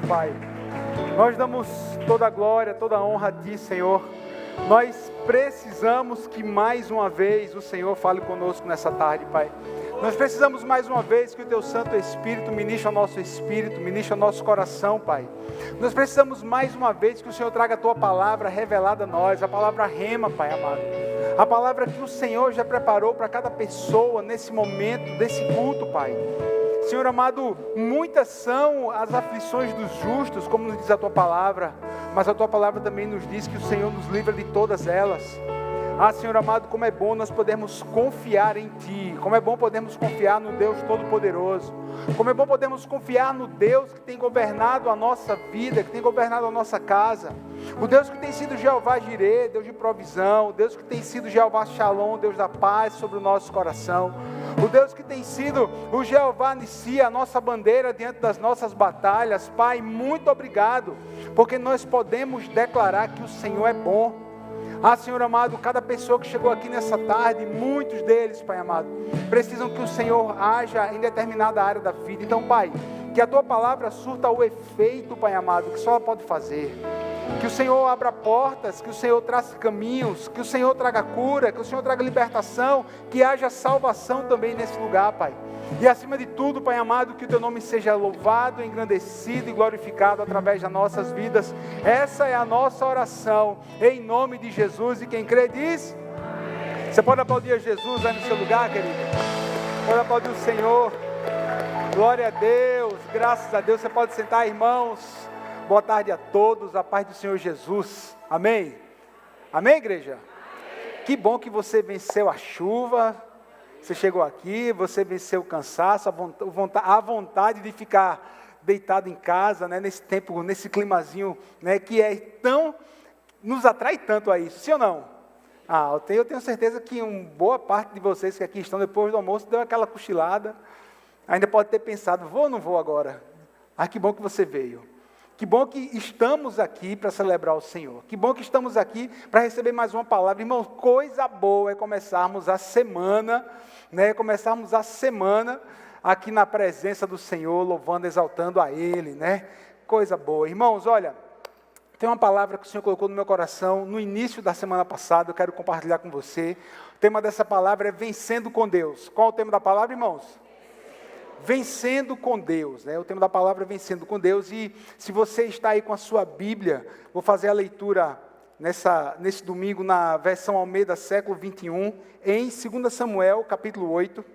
Pai. Nós damos toda a glória, toda a honra a Ti, Senhor. Nós precisamos que mais uma vez o Senhor fale conosco nessa tarde, Pai. Nós precisamos mais uma vez que o Teu Santo Espírito ministre ao nosso espírito, ministre ao nosso coração, Pai. Nós precisamos mais uma vez que o Senhor traga a Tua palavra revelada a nós, a palavra rema, Pai amado. A palavra que o Senhor já preparou para cada pessoa nesse momento, desse culto, Pai. Senhor amado, muitas são as aflições dos justos, como nos diz a Tua palavra, mas a Tua palavra também nos diz que o Senhor nos livra de todas elas. Ah, Senhor amado, como é bom nós podermos confiar em Ti, como é bom podermos confiar no Deus Todo-Poderoso, como é bom podermos confiar no Deus que tem governado a nossa vida, que tem governado a nossa casa, o Deus que tem sido Jeová Jirê, Deus de provisão, o Deus que tem sido Jeová Shalom, Deus da paz sobre o nosso coração, o Deus que tem sido o Jeová Nissi, a nossa bandeira diante das nossas batalhas. Pai, muito obrigado, porque nós podemos declarar que o Senhor é bom. Ah, Senhor amado, cada pessoa que chegou aqui nessa tarde, muitos deles, Pai amado, precisam que o Senhor haja em determinada área da vida. Então, Pai, que a Tua palavra surta o efeito, Pai amado, que só ela pode fazer. Que o Senhor abra portas, que o Senhor trace caminhos, que o Senhor traga cura, que o Senhor traga libertação, que haja salvação também nesse lugar, Pai. E acima de tudo, Pai amado, que o Teu nome seja louvado, engrandecido e glorificado através das nossas vidas. Essa é a nossa oração, em nome de Jesus. E quem crê diz: você pode aplaudir a Jesus aí no seu lugar, querido? Pode aplaudir o Senhor. Glória a Deus, graças a Deus. Você pode sentar, irmãos. Boa tarde a todos, a paz do Senhor Jesus. Amém? Amém, igreja? Amém. Que bom que você venceu a chuva. Você chegou aqui, você venceu o cansaço, a vontade de ficar deitado em casa, né, nesse tempo, nesse climazinho, né, que é tão, nos atrai tanto a isso, sim ou não? Ah, eu tenho certeza que uma boa parte de vocês que aqui estão depois do almoço deu aquela cochilada, ainda pode ter pensado, vou ou não vou agora? Ah, que bom que você veio. Que bom que estamos aqui para celebrar o Senhor. Que bom que estamos aqui para receber mais uma palavra. Irmãos, coisa boa é começarmos a semana, né? Começarmos a semana aqui na presença do Senhor, louvando, exaltando a Ele, né? Coisa boa. Irmãos, olha, tem uma palavra que o Senhor colocou no meu coração no início da semana passada, eu quero compartilhar com você. O tema dessa palavra é Vencendo com Deus. Qual é o tema da palavra, irmãos? Vencendo com Deus, né? O tema da palavra é Vencendo com Deus. E se você está aí com a sua Bíblia, vou fazer a leitura nesse domingo na versão Almeida século 21, em 2 Samuel capítulo 8.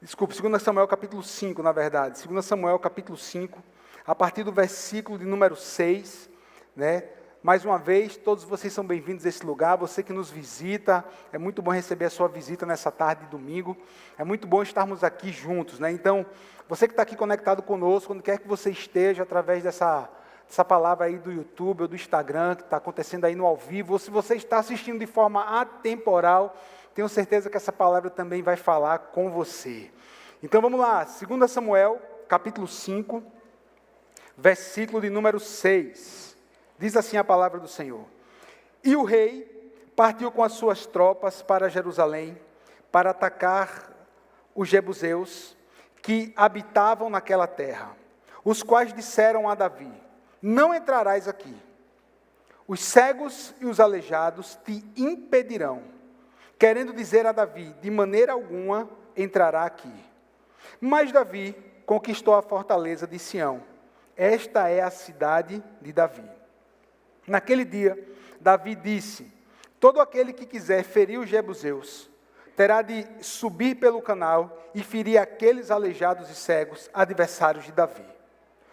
Desculpe, 2 Samuel capítulo 5, na verdade. 2 Samuel capítulo 5, a partir do versículo de número 6, né? Mais uma vez, todos vocês são bem-vindos a esse lugar, você que nos visita, é muito bom receber a sua visita nessa tarde de domingo, é muito bom estarmos aqui juntos, né? Então, você que está aqui conectado conosco, onde quer que você esteja, através dessa palavra aí do YouTube ou do Instagram, que está acontecendo aí no ao vivo, ou se você está assistindo de forma atemporal, tenho certeza que essa palavra também vai falar com você. Então, vamos lá, 2 Samuel, capítulo 5, versículo de número 6. Diz assim a palavra do Senhor: E o rei partiu com as suas tropas para Jerusalém, para atacar os jebuseus que habitavam naquela terra, os quais disseram a Davi: Não entrarás aqui. Os cegos e os aleijados te impedirão, querendo dizer a Davi: De maneira alguma entrará aqui. Mas Davi conquistou a fortaleza de Sião. Esta é a cidade de Davi. Naquele dia, Davi disse: Todo aquele que quiser ferir os jebuseus, terá de subir pelo canal e ferir aqueles aleijados e cegos, adversários de Davi.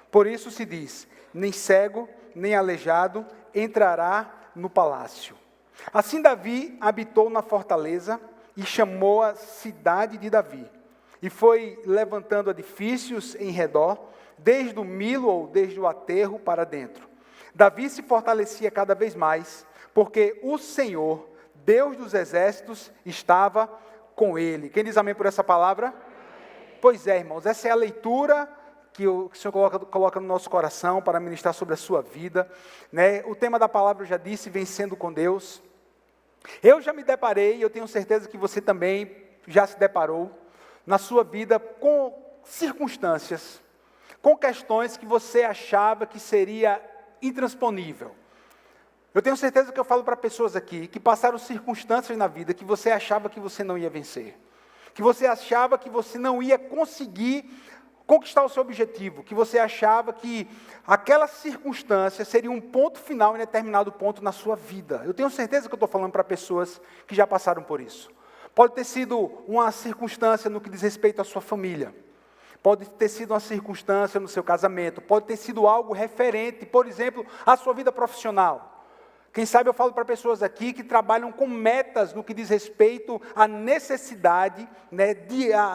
Por isso se diz: nem cego, nem aleijado entrará no palácio. Assim Davi habitou na fortaleza e chamou-a cidade de Davi. E foi levantando edifícios em redor, desde o Milo ou desde o aterro para dentro. Davi se fortalecia cada vez mais, porque o Senhor, Deus dos exércitos, estava com ele. Quem diz amém por essa palavra? Amém. Pois é, irmãos, essa é a leitura que o Senhor coloca no nosso coração para ministrar sobre a sua vida, né? O tema da palavra eu já disse, Vencendo com Deus. Eu já me deparei, eu tenho certeza que você também já se deparou, na sua vida com circunstâncias, com questões que você achava que seria intransponível. Eu tenho certeza que eu falo para pessoas aqui que passaram circunstâncias na vida que você achava que você não ia vencer, que você achava que você não ia conseguir conquistar o seu objetivo, que você achava que aquela circunstância seria um ponto final em determinado ponto na sua vida. Eu tenho certeza que eu estou falando para pessoas que já passaram por isso. Pode ter sido uma circunstância no que diz respeito à sua família. Pode ter sido uma circunstância no seu casamento. Pode ter sido algo referente, por exemplo, à sua vida profissional. Quem sabe eu falo para pessoas aqui que trabalham com metas no que diz respeito à necessidade, né,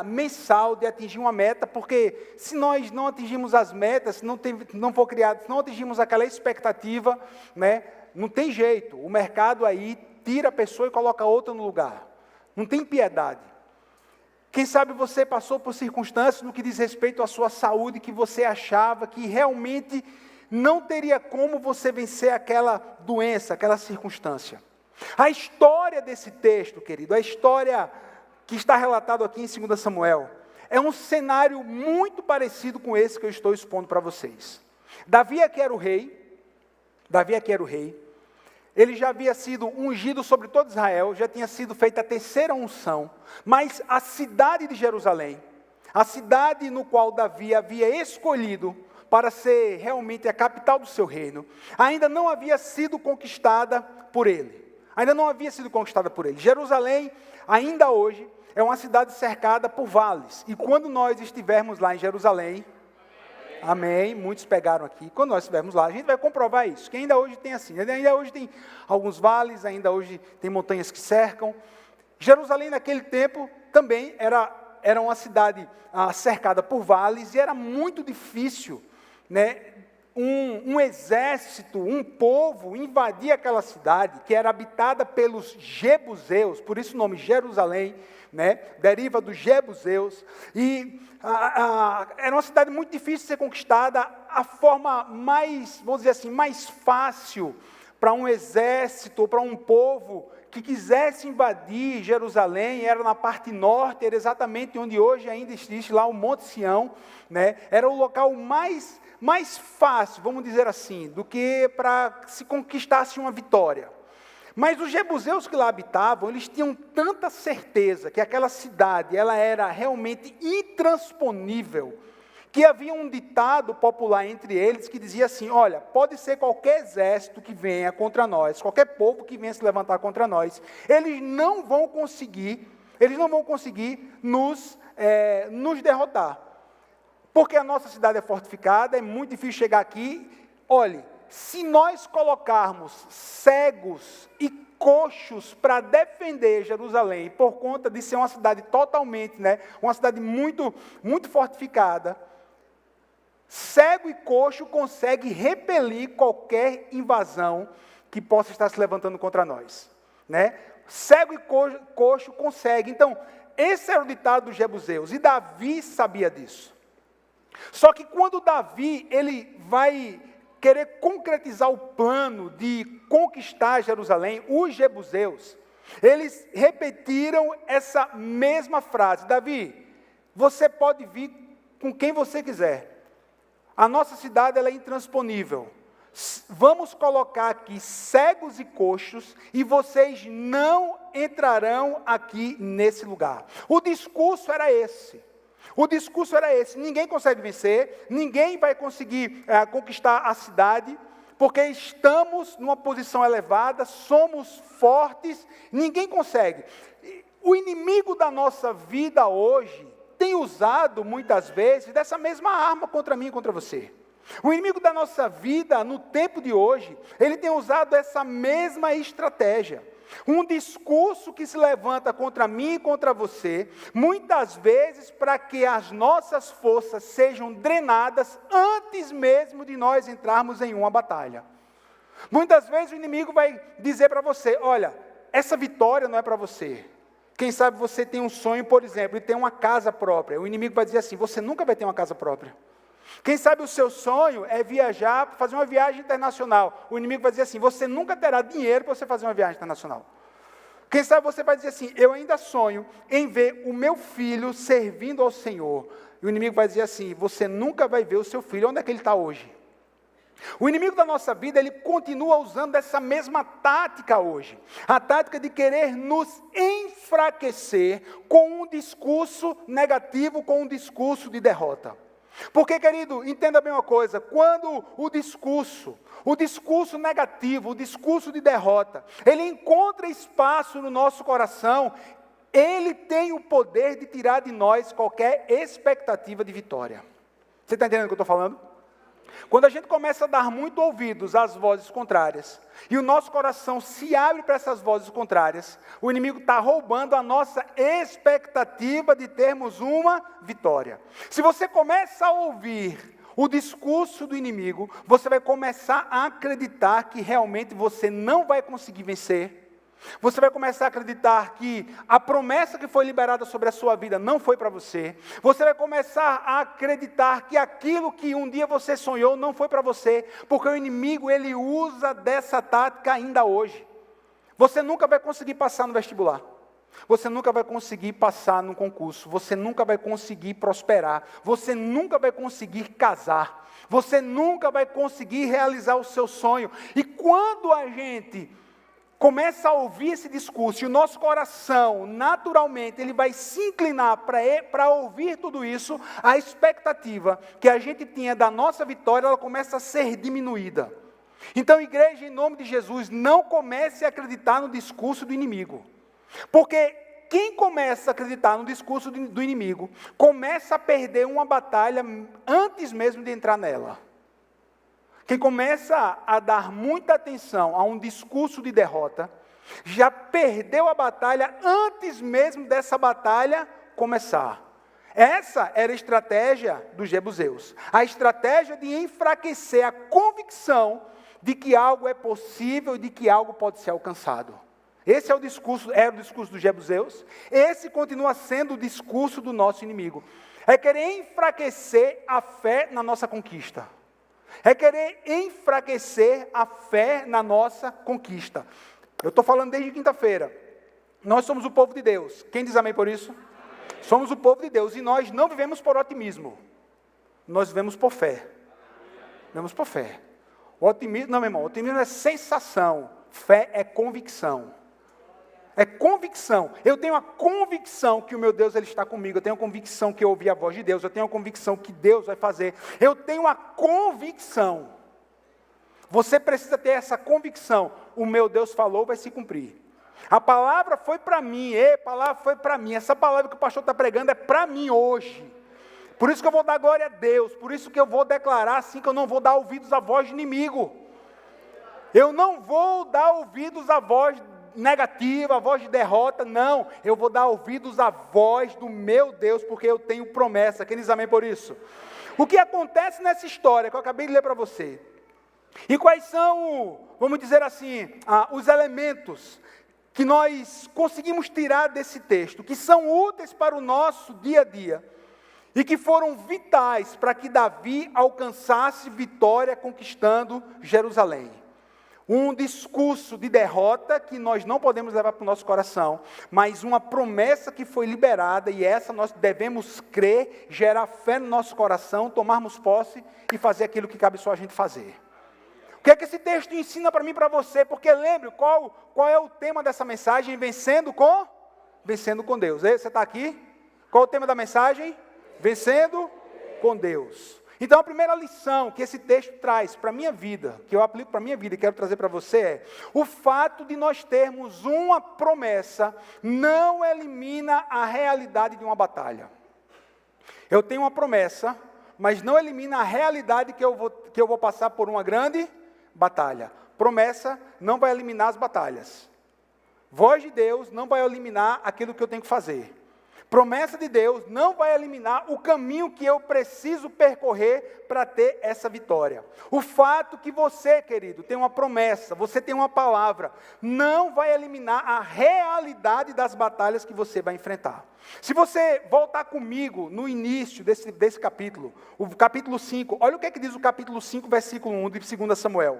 mensal de atingir uma meta, porque se nós não atingirmos as metas, se não for criado, se não atingirmos aquela expectativa, né, não tem jeito. O mercado aí tira a pessoa e coloca outra no lugar. Não tem piedade. Quem sabe você passou por circunstâncias no que diz respeito à sua saúde, que você achava que realmente não teria como você vencer aquela doença, aquela circunstância. A história desse texto, querido, a história que está relatada aqui em 2 Samuel, é um cenário muito parecido com esse que eu estou expondo para vocês. Davi aqui era o rei, ele já havia sido ungido sobre todo Israel, já tinha sido feita a terceira unção, mas a cidade de Jerusalém, a cidade no qual Davi havia escolhido para ser realmente a capital do seu reino, ainda não havia sido conquistada por ele. Jerusalém, ainda hoje, é uma cidade cercada por vales. E quando nós estivermos lá em Jerusalém, amém, muitos pegaram aqui, quando nós estivermos lá, a gente vai comprovar isso, que ainda hoje tem assim, ainda hoje tem alguns vales, ainda hoje tem montanhas que cercam. Jerusalém naquele tempo também era uma cidade cercada por vales, e era muito difícil, né, um exército, um povo invadir aquela cidade, que era habitada pelos jebuseus, por isso o nome Jerusalém, né, deriva dos jebuseus, e era uma cidade muito difícil de ser conquistada. A forma mais, vamos dizer assim, mais fácil para um exército, para um povo que quisesse invadir Jerusalém, era na parte norte, era exatamente onde hoje ainda existe lá o Monte Sião, né, era o local mais fácil, vamos dizer assim, do que para se conquistasse uma vitória. Mas os jebuseus que lá habitavam, eles tinham tanta certeza que aquela cidade, ela era realmente intransponível, que havia um ditado popular entre eles que dizia assim: olha, pode ser qualquer exército que venha contra nós, qualquer povo que venha se levantar contra nós, eles não vão conseguir nos derrotar. Porque a nossa cidade é fortificada, é muito difícil chegar aqui. Olhe, se nós colocarmos cegos e coxos para defender Jerusalém, por conta de ser uma cidade totalmente, né, uma cidade muito, muito fortificada, cego e coxo consegue repelir qualquer invasão que possa estar se levantando contra nós, né? Cego e coxo consegue. Então, esse era o ditado dos jebuseus, e Davi sabia disso. Só que quando Davi, ele vai querer concretizar o plano de conquistar Jerusalém, os jebuseus, eles repetiram essa mesma frase: Davi, você pode vir com quem você quiser, a nossa cidade ela é intransponível, vamos colocar aqui cegos e coxos, e vocês não entrarão aqui nesse lugar. O discurso era esse. Ninguém consegue vencer, ninguém vai conseguir conquistar a cidade, porque estamos numa posição elevada, somos fortes, ninguém consegue. O inimigo da nossa vida hoje tem usado muitas vezes dessa mesma arma contra mim e contra você. O inimigo da nossa vida, no tempo de hoje, ele tem usado essa mesma estratégia. Um discurso que se levanta contra mim e contra você, muitas vezes para que as nossas forças sejam drenadas antes mesmo de nós entrarmos em uma batalha. Muitas vezes o inimigo vai dizer para você: olha, essa vitória não é para você. Quem sabe você tem um sonho, por exemplo, de ter uma casa própria. O inimigo vai dizer assim: você nunca vai ter uma casa própria. Quem sabe o seu sonho é viajar, fazer uma viagem internacional. O inimigo vai dizer assim: você nunca terá dinheiro para você fazer uma viagem internacional. Quem sabe você vai dizer assim: eu ainda sonho em ver o meu filho servindo ao Senhor. e o inimigo vai dizer assim: você nunca vai ver o seu filho, onde é que ele está hoje? O inimigo da nossa vida, ele continua usando essa mesma tática hoje. A tática de querer nos enfraquecer com um discurso negativo, com um discurso de derrota. Porque, querido, entenda bem uma coisa: quando o discurso negativo, o discurso de derrota, ele encontra espaço no nosso coração, ele tem o poder de tirar de nós qualquer expectativa de vitória. Você está entendendo o que eu estou falando? Quando a gente começa a dar muito ouvidos às vozes contrárias, e o nosso coração se abre para essas vozes contrárias, o inimigo está roubando a nossa expectativa de termos uma vitória. Se você começa a ouvir o discurso do inimigo, você vai começar a acreditar que realmente você não vai conseguir vencer. Você vai começar a acreditar que a promessa que foi liberada sobre a sua vida não foi para você. Você vai começar a acreditar que aquilo que um dia você sonhou não foi para você, porque o inimigo, ele usa dessa tática ainda hoje. Você nunca vai conseguir passar no vestibular. Você nunca vai conseguir passar no concurso. Você nunca vai conseguir prosperar. Você nunca vai conseguir casar. Você nunca vai conseguir realizar o seu sonho. E quando a gente começa a ouvir esse discurso, e o nosso coração, naturalmente, ele vai se inclinar para ouvir tudo isso, a expectativa que a gente tinha da nossa vitória, ela começa a ser diminuída. Então, igreja, em nome de Jesus, não comece a acreditar no discurso do inimigo. Porque quem começa a acreditar no discurso do inimigo, começa a perder uma batalha antes mesmo de entrar nela. Quem começa a dar muita atenção a um discurso de derrota, já perdeu a batalha antes mesmo dessa batalha começar. Essa era a estratégia dos jebuseus. A estratégia de enfraquecer a convicção de que algo é possível e de que algo pode ser alcançado. Esse era o discurso dos jebuseus. Esse continua sendo o discurso do nosso inimigo. É querer enfraquecer a fé na nossa conquista. É querer enfraquecer a fé na nossa conquista. Eu estou falando desde quinta-feira. Nós somos o povo de Deus. Quem diz amém por isso? Amém. Somos o povo de Deus e nós não vivemos por otimismo. Nós vivemos por fé. Vivemos por fé. O otimismo, não, meu irmão, o otimismo é sensação. Fé é convicção. É convicção. Eu tenho a convicção que o meu Deus, ele está comigo. Eu tenho a convicção que eu ouvi a voz de Deus. Eu tenho a convicção que Deus vai fazer. Eu tenho a convicção. Você precisa ter essa convicção. O meu Deus falou, vai se cumprir. A palavra foi para mim. A palavra foi para mim. Essa palavra que o pastor está pregando é para mim hoje. Por isso que eu vou dar glória a Deus. Por isso que eu vou declarar assim, que eu não vou dar ouvidos à voz do inimigo. Eu não vou dar ouvidos à voz negativa, a voz de derrota, não. Eu vou dar ouvidos à voz do meu Deus, porque eu tenho promessa. Quem diz amém por isso? O que acontece nessa história que eu acabei de ler para você? E quais são, vamos dizer assim, os elementos que nós conseguimos tirar desse texto, que são úteis para o nosso dia a dia, e que foram vitais para que Davi alcançasse vitória conquistando Jerusalém. Um discurso de derrota que nós não podemos levar para o nosso coração, mas uma promessa que foi liberada, e essa nós devemos crer, gerar fé no nosso coração, tomarmos posse e fazer aquilo que cabe só a gente fazer. O que é que esse texto ensina para mim e para você? Porque lembre, qual é o tema dessa mensagem? Vencendo com Deus. Você está aqui? Qual é o tema da mensagem? Vencendo com Deus. Então, a primeira lição que esse texto traz para a minha vida, que eu aplico para a minha vida e quero trazer para você é: o fato de nós termos uma promessa não elimina a realidade de uma batalha. Eu tenho uma promessa, mas não elimina a realidade que eu vou passar por uma grande batalha. Promessa não vai eliminar as batalhas. Voz de Deus não vai eliminar aquilo que eu tenho que fazer. Promessa de Deus não vai eliminar o caminho que eu preciso percorrer para ter essa vitória. O fato que você, querido, tem uma promessa, você tem uma palavra, não vai eliminar a realidade das batalhas que você vai enfrentar. Se você voltar comigo no início desse capítulo, o capítulo 5, olha o que é que diz o capítulo 5, versículo 1 de 2 Samuel.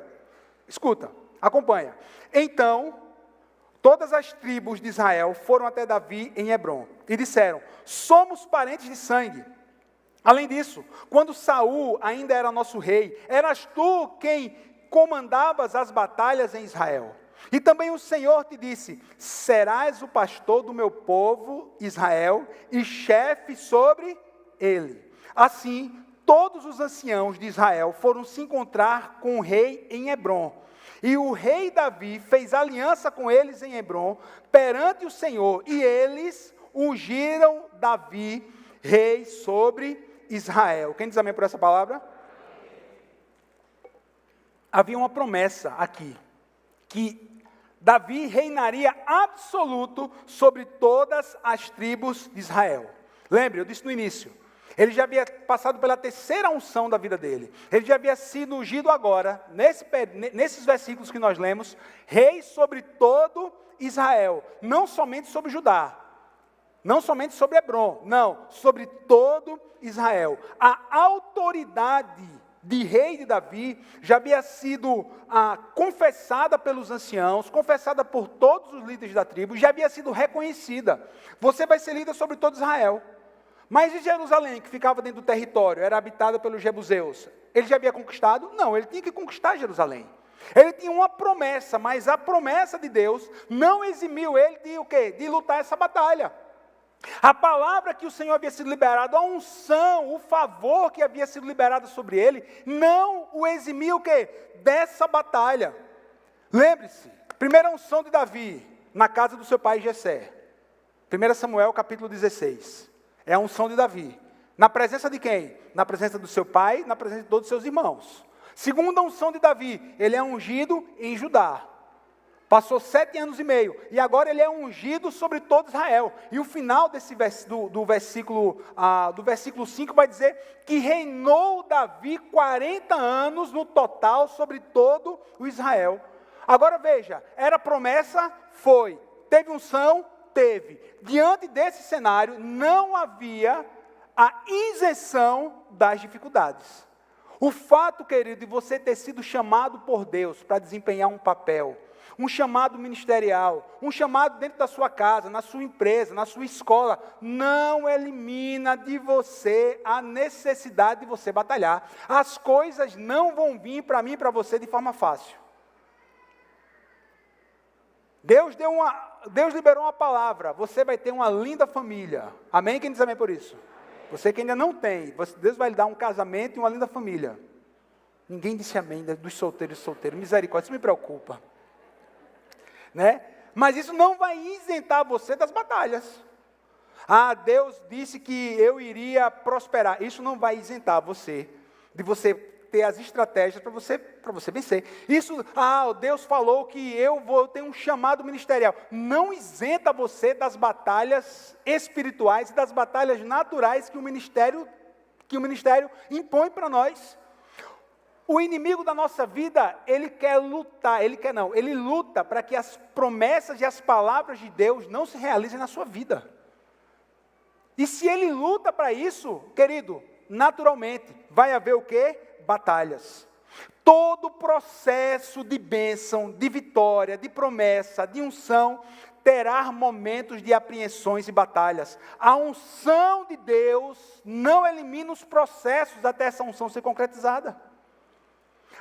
Escuta, acompanha. Então, todas as tribos de Israel foram até Davi em Hebrom e disseram: somos parentes de sangue. Além disso, quando Saul ainda era nosso rei, eras tu quem comandavas as batalhas em Israel. E também o Senhor te disse: serás o pastor do meu povo Israel e chefe sobre ele. Assim, todos os anciãos de Israel foram se encontrar com o rei em Hebrom. E o rei Davi fez aliança com eles em Hebrom, perante o Senhor, e eles ungiram Davi rei sobre Israel. Quem diz amém por essa palavra? Havia uma promessa aqui, que Davi reinaria absoluto sobre todas as tribos de Israel. Lembre, eu disse no início, ele já havia passado pela terceira unção da vida dele. Ele já havia sido ungido agora, nesses versículos que nós lemos, rei sobre todo Israel, não somente sobre Judá, não somente sobre Hebrom, não, sobre todo Israel. A autoridade de rei de Davi já havia sido confessada pelos anciãos, confessada por todos os líderes da tribo, já havia sido reconhecida. Você vai ser líder sobre todo Israel. Mas e Jerusalém, que ficava dentro do território, era habitada pelos jebuseus, ele já havia conquistado? Não, ele tinha que conquistar Jerusalém. Ele tinha uma promessa, mas a promessa de Deus não eximiu ele de o quê? De lutar essa batalha. A palavra que o Senhor havia sido liberado, a unção, o favor que havia sido liberado sobre ele, não o eximiu o quê? Dessa batalha. Lembre-se, primeira unção de Davi, na casa do seu pai Jessé. 1 Samuel capítulo 16. É a unção de Davi. Na presença de quem? Na presença do seu pai, na presença de todos os seus irmãos. Segunda unção de Davi, ele é ungido em Judá. Passou 7 anos e meio, e agora ele é ungido sobre todo Israel. E o final do versículo 5 vai dizer que reinou Davi 40 anos no total sobre todo o Israel. Agora veja, era promessa? Foi. Teve unção? Teve. Diante desse cenário, não havia a isenção das dificuldades. O fato, querido, de você ter sido chamado por Deus para desempenhar um papel, um chamado ministerial, um chamado dentro da sua casa, na sua empresa, na sua escola, não elimina de você a necessidade de você batalhar. As coisas não vão vir para mim e para você de forma fácil. Deus liberou uma palavra, você vai ter uma linda família. Amém? Quem diz amém por isso? Você que ainda não tem, Deus vai lhe dar um casamento e uma linda família. Ninguém disse amém, dos solteiros, misericórdia, isso me preocupa. Né? Mas isso não vai isentar você das batalhas. Deus disse que eu iria prosperar. Isso não vai isentar você de você ter as estratégias para você vencer. Isso, Deus falou que eu vou ter um chamado ministerial. Não isenta você das batalhas espirituais e das batalhas naturais que o ministério impõe para nós. O inimigo da nossa vida, ele quer lutar, ele luta para que as promessas e as palavras de Deus não se realizem na sua vida. E se ele luta para isso, querido, naturalmente, vai haver o quê? Batalhas. Todo processo de bênção, de vitória, de promessa, de unção, terá momentos de apreensões e batalhas. A unção de Deus não elimina os processos até essa unção ser concretizada.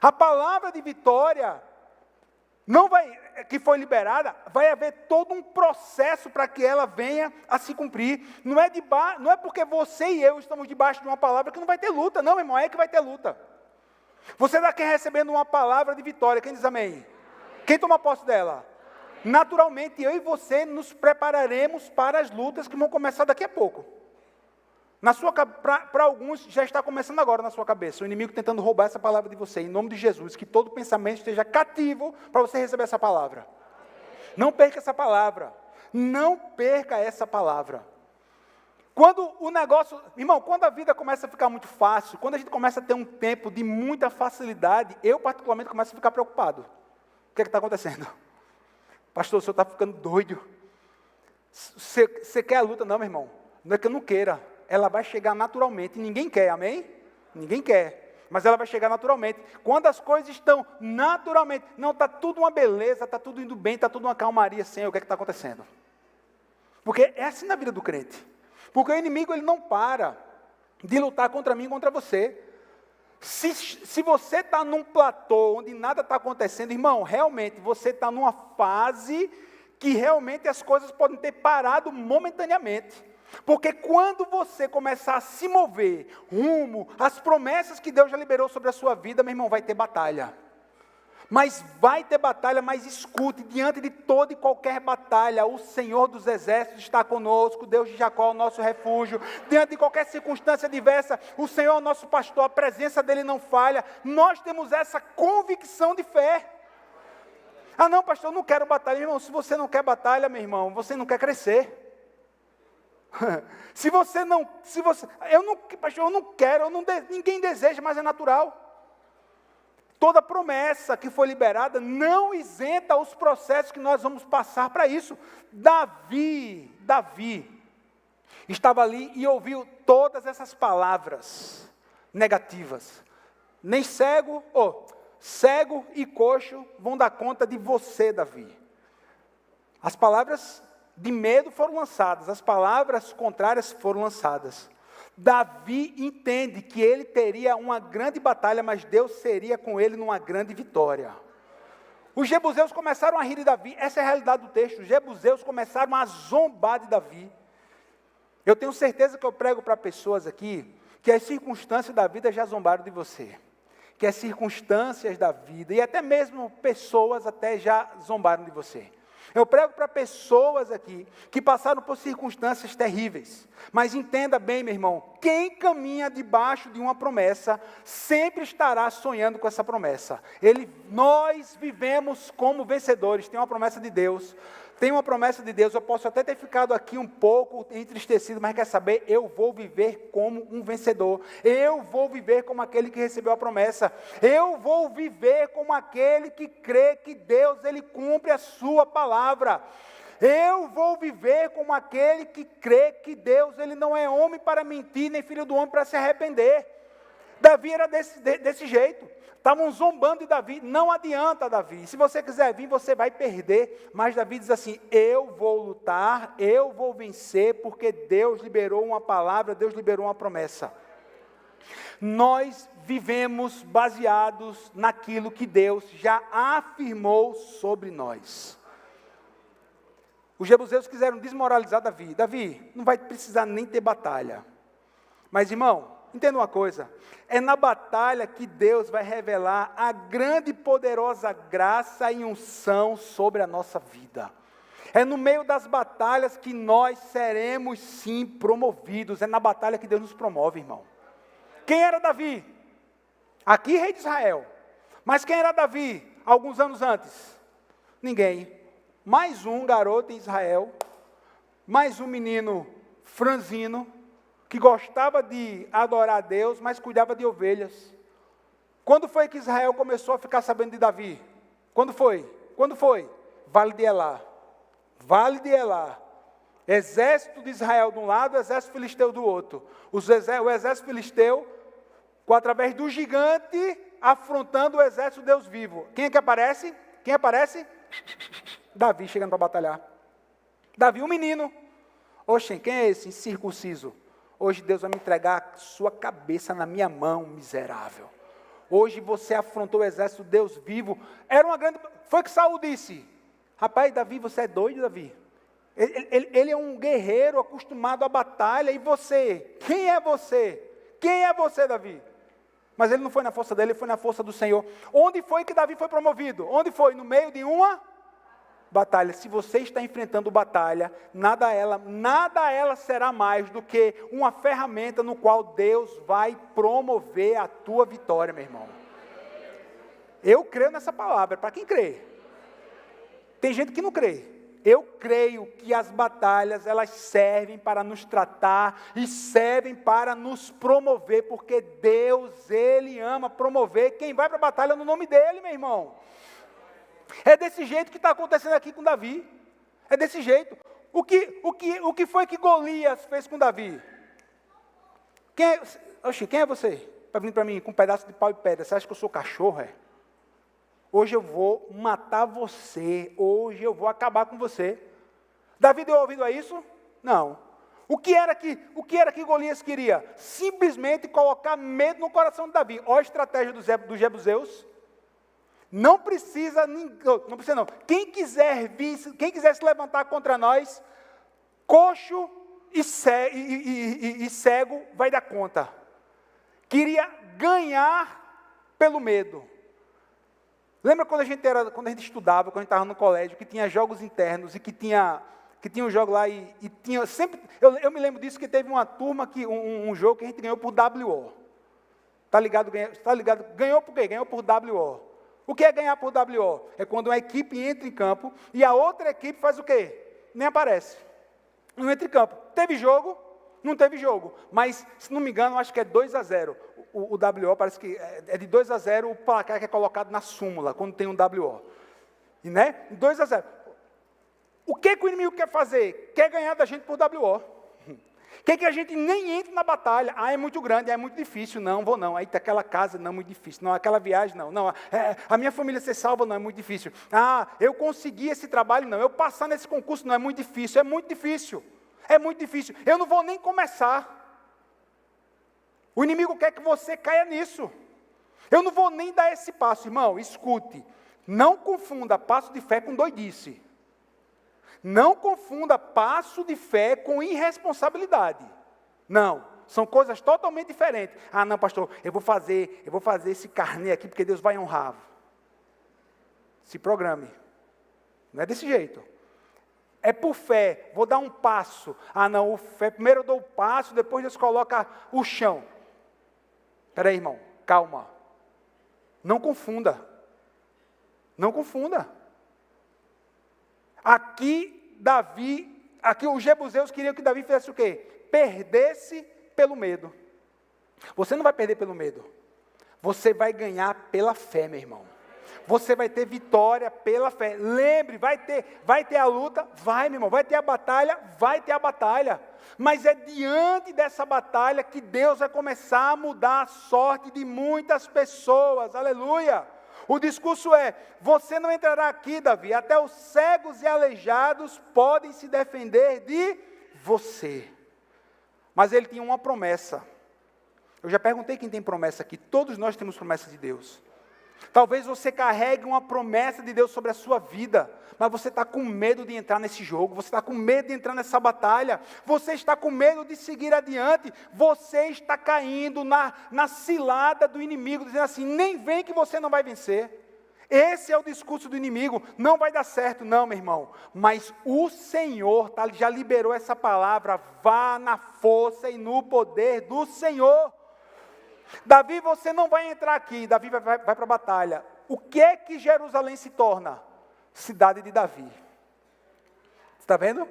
A palavra de vitória que foi liberada, vai haver todo um processo para que ela venha a se cumprir. Não é porque você e eu estamos debaixo de uma palavra que não vai ter luta, não, meu irmão, é que vai ter luta. Você está aqui recebendo uma palavra de vitória, quem diz amém? Quem toma posse dela? Naturalmente, eu e você nos prepararemos para as lutas que vão começar daqui a pouco. Para alguns, já está começando agora na sua cabeça, o inimigo tentando roubar essa palavra de você, em nome de Jesus, que todo pensamento esteja cativo para você receber essa palavra. Não perca essa palavra, não perca essa palavra. Quando o negócio, irmão, quando a vida começa a ficar muito fácil, quando a gente começa a ter um tempo de muita facilidade, eu particularmente começo a ficar preocupado. O que está acontecendo? Pastor, o senhor está ficando doido. Você quer a luta? Não, meu irmão, não é que eu não queira. Ela vai chegar naturalmente, ninguém quer, amém? Ninguém quer, mas ela vai chegar naturalmente. Quando as coisas estão naturalmente, não, está tudo uma beleza, está tudo indo bem, está tudo uma calmaria, Senhor, o que é que está acontecendo? Porque é assim na vida do crente. Porque o inimigo, ele não para. de lutar contra mim e contra você. Se você está num platô onde nada está acontecendo, irmão, realmente você está numa fase que realmente as coisas podem ter parado momentaneamente. Porque quando você começar a se mover rumo às promessas que Deus já liberou sobre a sua vida, meu irmão, vai ter batalha. Mas vai ter batalha, mas escute, diante de toda e qualquer batalha, o Senhor dos Exércitos está conosco, Deus de Jacó é o nosso refúgio. Diante de qualquer circunstância adversa, o Senhor é o nosso pastor, a presença dEle não falha. Nós temos essa convicção de fé. Ah não, pastor, eu não quero batalha. Meu irmão, se você não quer batalha, meu irmão, você não quer crescer. Pastor, eu não quero, ninguém deseja, mas é natural. Toda promessa que foi liberada não isenta os processos que nós vamos passar para isso. Davi estava ali e ouviu todas essas palavras negativas. Nem cego e coxo vão dar conta de você, Davi. As palavras de medo foram lançadas, as palavras contrárias foram lançadas. Davi entende que ele teria uma grande batalha, mas Deus seria com ele numa grande vitória. Os jebuseus começaram a rir de Davi, essa é a realidade do texto. Os jebuseus começaram a zombar de Davi. Eu tenho certeza que eu prego para pessoas aqui, que as circunstâncias da vida já zombaram de você. Que as circunstâncias da vida, e até mesmo pessoas até já zombaram de você. Eu prego para pessoas aqui que passaram por circunstâncias terríveis. Mas entenda bem, meu irmão, quem caminha debaixo de uma promessa, sempre estará sonhando com essa promessa. Nós vivemos como vencedores, tem uma promessa de Deus. Tem uma promessa de Deus, eu posso até ter ficado aqui um pouco entristecido, mas quer saber? Eu vou viver como um vencedor. Eu vou viver como aquele que recebeu a promessa. Eu vou viver como aquele que crê que Deus, Ele cumpre a sua palavra. Eu vou viver como aquele que crê que Deus, Ele não é homem para mentir, nem filho do homem para se arrepender. Davi era desse jeito. Estavam zombando de Davi, não adianta, Davi, se você quiser vir, você vai perder, mas Davi diz assim, eu vou lutar, eu vou vencer, porque Deus liberou uma palavra, Deus liberou uma promessa. Nós vivemos baseados naquilo que Deus já afirmou sobre nós. Os jebuseus quiseram desmoralizar Davi. Davi, não vai precisar nem ter batalha, mas irmão, entenda uma coisa, é na batalha que Deus vai revelar a grande e poderosa graça e unção sobre a nossa vida. É no meio das batalhas que nós seremos sim promovidos, é na batalha que Deus nos promove, irmão. Quem era Davi? Aqui rei de Israel. Mas quem era Davi alguns anos antes? Ninguém. Mais um garoto em Israel, mais um menino franzino, que gostava de adorar a Deus, mas cuidava de ovelhas. Quando foi que Israel começou a ficar sabendo de Davi? Quando foi? Vale de Elá. Vale de Elá. Exército de Israel de um lado, exército filisteu do outro. O exército filisteu, através do gigante, afrontando o exército de Deus vivo. Quem é que aparece? Quem aparece? Davi chegando para batalhar. Davi, um menino. Oxê, quem é esse incircunciso? Hoje Deus vai me entregar a sua cabeça na minha mão, miserável. Hoje você afrontou o exército de Deus vivo. Foi que Saul disse, rapaz, Davi, você é doido, Davi? Ele é um guerreiro acostumado à batalha, e você? Quem é você? Quem é você, Davi? Mas ele não foi na força dele, ele foi na força do Senhor. Onde foi que Davi foi promovido? Onde foi? No meio de uma batalha. Se você está enfrentando batalha, nada ela será mais do que uma ferramenta no qual Deus vai promover a tua vitória, meu irmão. Eu creio nessa palavra, para quem crê. Tem gente que não crê. Eu creio que as batalhas, elas servem para nos tratar e servem para nos promover, porque Deus, Ele ama promover quem vai para a batalha no nome dEle, meu irmão. É desse jeito que está acontecendo aqui com Davi. É desse jeito. O que foi que Golias fez com Davi? Quem é você? Para vir para mim com um pedaço de pau e pedra. Você acha que eu sou cachorro? Hoje eu vou matar você. Hoje eu vou acabar com você. Davi deu ouvido a isso? Não. O que era que Golias queria? Simplesmente colocar medo no coração de Davi. Olha a estratégia dos jebuseus. Não precisa não. Quem quiser se levantar contra nós, coxo e cego vai dar conta. Queria ganhar pelo medo. Lembra quando a gente estudava, quando a gente estava no colégio, que tinha jogos internos e que tinha um jogo lá e tinha sempre... Eu me lembro disso, que teve uma turma, um jogo que a gente ganhou por WO. Tá ligado? Ganhou por quê? Ganhou por WO. O que é ganhar por WO? É quando uma equipe entra em campo e a outra equipe faz o quê? Nem aparece. Não entra em campo. Teve jogo? Não teve jogo. Mas, se não me engano, acho que é 2-0. O WO parece que é de 2-0 o placar que é colocado na súmula, quando tem um WO. E, né? 2-0. O que o inimigo quer fazer? Quer ganhar da gente por WO. Quer que a gente nem entre na batalha. Ah, é muito grande, é muito difícil. Não, vou não. Aí tá aquela casa, não, é muito difícil. Não, aquela viagem, não. Não, a minha família ser salva, não, é muito difícil. Ah, eu consegui esse trabalho, não. Eu passar nesse concurso, não, é muito difícil. É muito difícil. É muito difícil. Eu não vou nem começar. O inimigo quer que você caia nisso. Eu não vou nem dar esse passo. Irmão, escute. Não confunda passo de fé com doidice. Não confunda passo de fé com irresponsabilidade. Não, são coisas totalmente diferentes. Ah, não, pastor, eu vou fazer esse carnê aqui porque Deus vai honrar. Se programe. Não é desse jeito. É por fé, vou dar um passo. Ah, não, fé, primeiro eu dou o passo, depois Deus coloca o chão. Espera aí, irmão, calma. Não confunda. Não confunda. Aqui os jebuseus queriam que Davi fizesse o quê? Perdesse pelo medo. Você não vai perder pelo medo. Você vai ganhar pela fé, meu irmão. Você vai ter vitória pela fé. Lembre, vai ter a luta? Vai, meu irmão. Vai ter a batalha? Vai ter a batalha. Mas é diante dessa batalha que Deus vai começar a mudar a sorte de muitas pessoas. Aleluia. O discurso é: você não entrará aqui, Davi, até os cegos e aleijados podem se defender de você. Mas ele tinha uma promessa. Eu já perguntei quem tem promessa aqui. Todos nós temos promessa de Deus. Talvez você carregue uma promessa de Deus sobre a sua vida, mas você está com medo de entrar nesse jogo, você está com medo de entrar nessa batalha, você está com medo de seguir adiante, você está caindo na cilada do inimigo, dizendo assim: nem vem que você não vai vencer. Esse é o discurso do inimigo, não vai dar certo, não, meu irmão. Mas o Senhor já liberou essa palavra: vá na força e no poder do Senhor. Davi, você não vai entrar aqui. Davi vai para a batalha. O que é que Jerusalém se torna? Cidade de Davi. Você está vendo?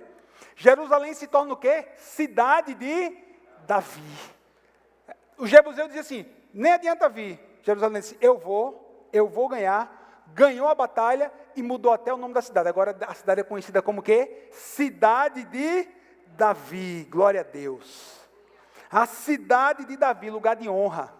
Jerusalém se torna o quê? Cidade de Davi. O jebuseu dizia assim: nem adianta vir. Jerusalém disse: eu vou ganhar. Ganhou a batalha e mudou até o nome da cidade. Agora a cidade é conhecida como o quê? Cidade de Davi. Glória a Deus. A cidade de Davi, lugar de honra,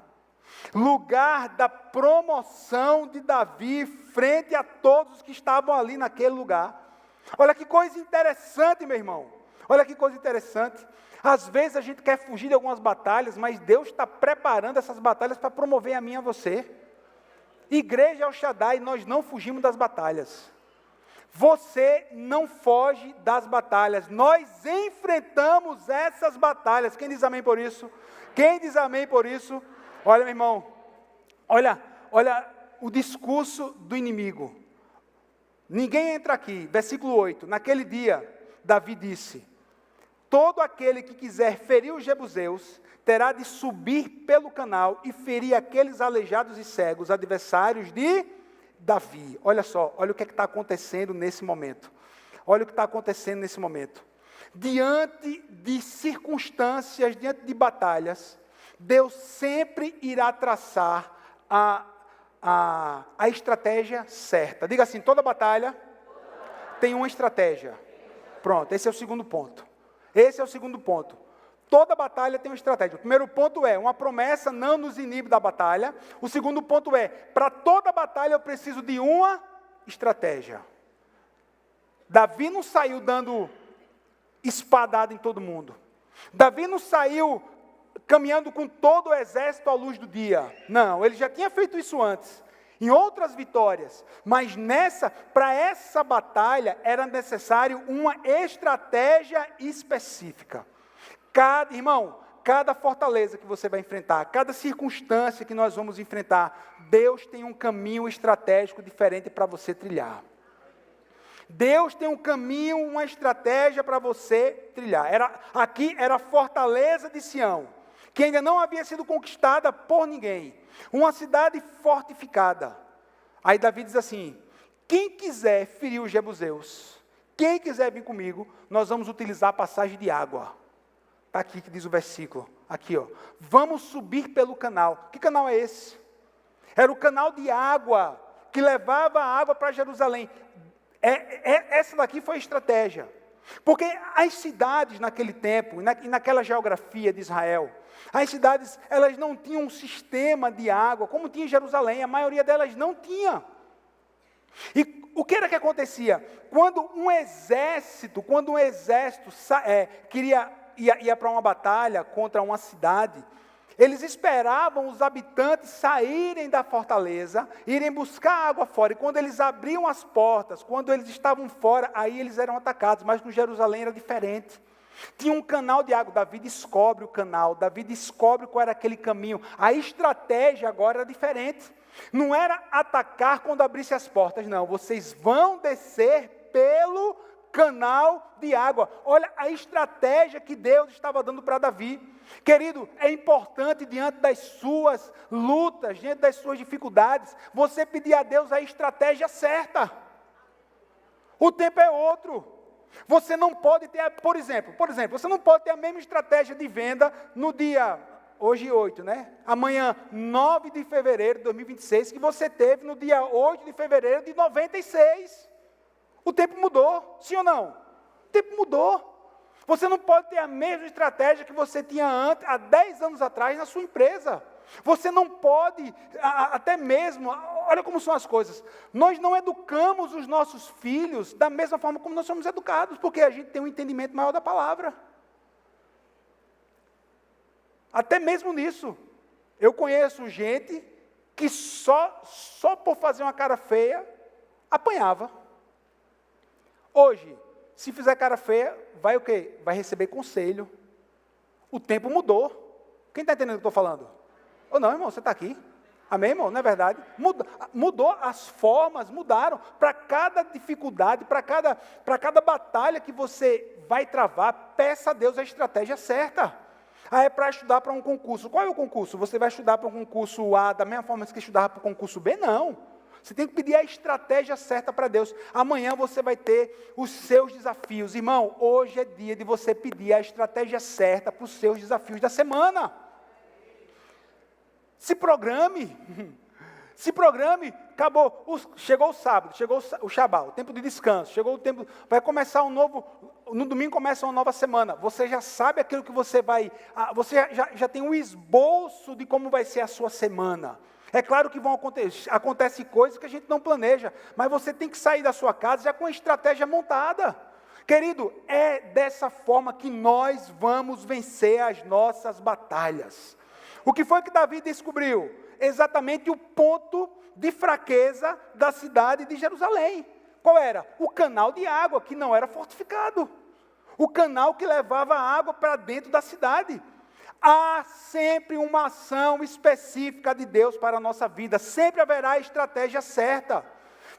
lugar da promoção de Davi frente a todos que estavam ali naquele lugar. Olha que coisa interessante, meu irmão. Olha que coisa interessante. Às vezes a gente quer fugir de algumas batalhas, mas Deus está preparando essas batalhas para promover a mim e a você. Igreja El Shaddai, nós não fugimos das batalhas. Você não foge das batalhas. Nós enfrentamos essas batalhas. Quem diz amém por isso? Quem diz amém por isso? Olha, meu irmão. Olha o discurso do inimigo. Ninguém entra aqui. Versículo 8. Naquele dia, Davi disse: todo aquele que quiser ferir os jebuseus, terá de subir pelo canal e ferir aqueles aleijados e cegos, adversários de Davi. Olha só, olha o que está acontecendo nesse momento. Olha o que está acontecendo nesse momento. Diante de circunstâncias, diante de batalhas, Deus sempre irá traçar a estratégia certa. Diga assim: toda batalha tem uma estratégia. Pronto, esse é o segundo ponto. Esse é o segundo ponto. Toda batalha tem uma estratégia. O primeiro ponto é: uma promessa não nos inibe da batalha. O segundo ponto é: para toda batalha eu preciso de uma estratégia. Davi não saiu dando espadada em todo mundo. Davi não saiu caminhando com todo o exército à luz do dia. Não, ele já tinha feito isso antes, em outras vitórias. Mas para essa batalha, era necessário uma estratégia específica. Cada fortaleza que você vai enfrentar, cada circunstância que nós vamos enfrentar, Deus tem um caminho estratégico diferente para você trilhar. Deus tem um caminho, uma estratégia para você trilhar. Aqui era a fortaleza de Sião, que ainda não havia sido conquistada por ninguém. Uma cidade fortificada. Aí Davi diz assim: quem quiser ferir os jebuseus, quem quiser vir comigo, nós vamos utilizar a passagem de água. Está aqui que diz o versículo. Aqui, ó. Vamos subir pelo canal. Que canal é esse? Era o canal de água, que levava a água para Jerusalém. Essa daqui foi a estratégia. Porque as cidades naquele tempo, e naquela geografia de Israel, as cidades, elas não tinham um sistema de água, como tinha em Jerusalém, a maioria delas não tinha. E o que era que acontecia? Quando um exército ia para uma batalha contra uma cidade, eles esperavam os habitantes saírem da fortaleza, irem buscar água fora, e quando eles abriam as portas, quando eles estavam fora, aí eles eram atacados, mas no Jerusalém era diferente. Tinha um canal de água, Davi descobre o canal, Davi descobre qual era aquele caminho, a estratégia agora era diferente. Não era atacar quando abrisse as portas, não, vocês vão descer pelo canal de água. Olha a estratégia que Deus estava dando para Davi. Querido, é importante diante das suas lutas, diante das suas dificuldades, você pedir a Deus a estratégia certa. O tempo é outro. Você não pode ter, por exemplo, você não pode ter a mesma estratégia de venda no dia, hoje 8, né? Amanhã, 9 de fevereiro de 2026, que você teve no dia 8 de fevereiro de 96. O tempo mudou, sim ou não? O tempo mudou. Você não pode ter a mesma estratégia que você tinha há 10 anos atrás na sua empresa. Você não pode, até mesmo, olha como são as coisas. Nós não educamos os nossos filhos da mesma forma como nós somos educados, porque a gente tem um entendimento maior da palavra. Até mesmo nisso. Eu conheço gente que só por fazer uma cara feia, apanhava. Hoje, se fizer cara feia, vai o quê? Vai receber conselho. O tempo mudou. Quem está entendendo o que eu estou falando? Ou não, irmão, você está aqui. Amém, irmão? Não é verdade? Mudou, as formas mudaram. Para cada dificuldade, para cada batalha que você vai travar, peça a Deus a estratégia certa. É para estudar para um concurso. Qual é o concurso? Você vai estudar para um concurso A da mesma forma que estudava para o concurso B? Não. Você tem que pedir a estratégia certa para Deus. Amanhã você vai ter os seus desafios. Irmão, hoje é dia de você pedir a estratégia certa para os seus desafios da semana. Se programe. Se programe. Acabou. Chegou o sábado, chegou o Shabbat, o tempo de descanso. Chegou o tempo. Vai começar no domingo começa uma nova semana. Você já sabe aquilo que você vai. Você já tem um esboço de como vai ser a sua semana. É claro que acontecem coisas que a gente não planeja, mas você tem que sair da sua casa já com a estratégia montada. Querido, é dessa forma que nós vamos vencer as nossas batalhas. O que foi que Davi descobriu? Exatamente o ponto de fraqueza da cidade de Jerusalém. Qual era? O canal de água, que não era fortificado. O canal que levava a água para dentro da cidade. Há sempre uma ação específica de Deus para a nossa vida. Sempre haverá a estratégia certa.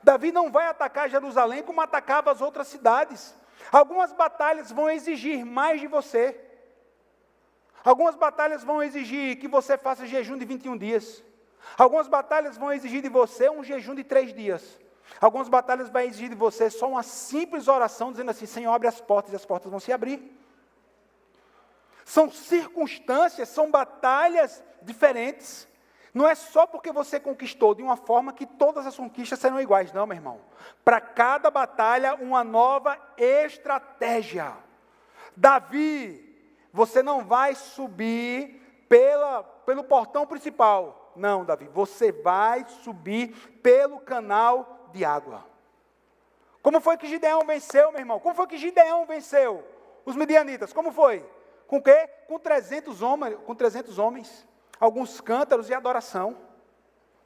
Davi não vai atacar Jerusalém como atacava as outras cidades. Algumas batalhas vão exigir mais de você. Algumas batalhas vão exigir que você faça jejum de 21 dias. Algumas batalhas vão exigir de você um jejum de 3 dias. Algumas batalhas vão exigir de você só uma simples oração dizendo assim: Senhor, abre as portas, e as portas vão se abrir. São circunstâncias, são batalhas diferentes. Não é só porque você conquistou de uma forma que todas as conquistas serão iguais. Não, meu irmão. Para cada batalha, uma nova estratégia. Davi, você não vai subir pelo portão principal. Não, Davi, você vai subir pelo canal de água. Como foi que Gideão venceu, meu irmão? Como foi que Gideão venceu os midianitas? Como foi? Com o quê? Com 300 homens. Alguns cântaros e adoração.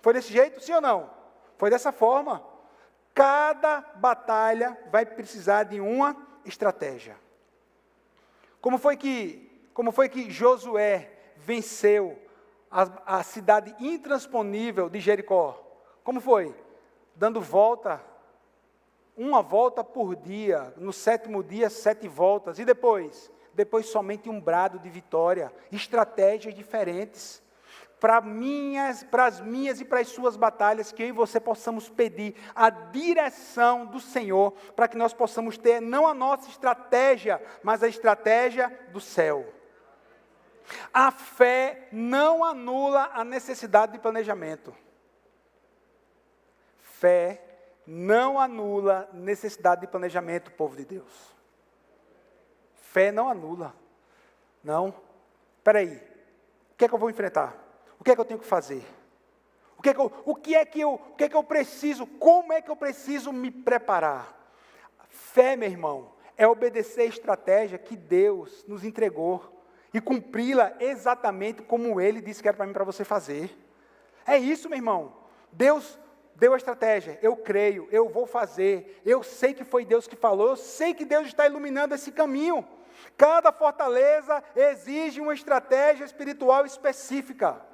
Foi desse jeito, sim ou não? Foi dessa forma. Cada batalha vai precisar de uma estratégia. Como foi que Josué venceu a cidade intransponível de Jericó? Como foi? Dando uma volta por dia, no 7º dia, 7 voltas, e depois somente um brado de vitória, estratégias diferentes, para as minhas e para as suas batalhas, que eu e você possamos pedir a direção do Senhor, para que nós possamos ter não a nossa estratégia, mas a estratégia do céu. A fé não anula a necessidade de planejamento. Fé não anula necessidade de planejamento, povo de Deus. Fé não anula. Não. Espera aí. O que é que eu vou enfrentar? O que é que eu tenho que fazer? O que é que eu preciso? Como é que eu preciso me preparar? Fé, meu irmão, é obedecer a estratégia que Deus nos entregou e cumpri-la exatamente como Ele disse que era para mim e para você fazer. É isso, meu irmão. Deus deu a estratégia, eu creio, eu vou fazer, eu sei que foi Deus que falou, eu sei que Deus está iluminando esse caminho. Cada fortaleza exige uma estratégia espiritual específica.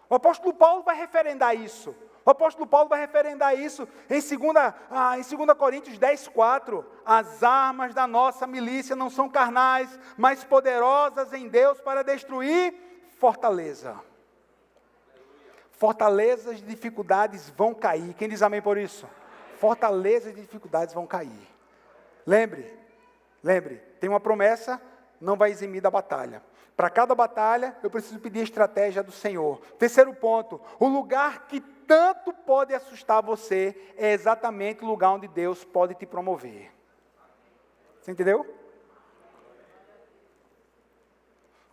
O apóstolo Paulo vai referendar isso. O apóstolo Paulo vai referendar isso em 2 Coríntios 10:4. As armas da nossa milícia não são carnais, mas poderosas em Deus para destruir fortaleza. Fortalezas de dificuldades vão cair. Quem diz amém por isso? Fortalezas de dificuldades vão cair. Lembre, tem uma promessa, não vai eximir da batalha. Para cada batalha, eu preciso pedir a estratégia do Senhor. Terceiro ponto, o lugar que tanto pode assustar você é exatamente o lugar onde Deus pode te promover. Você entendeu?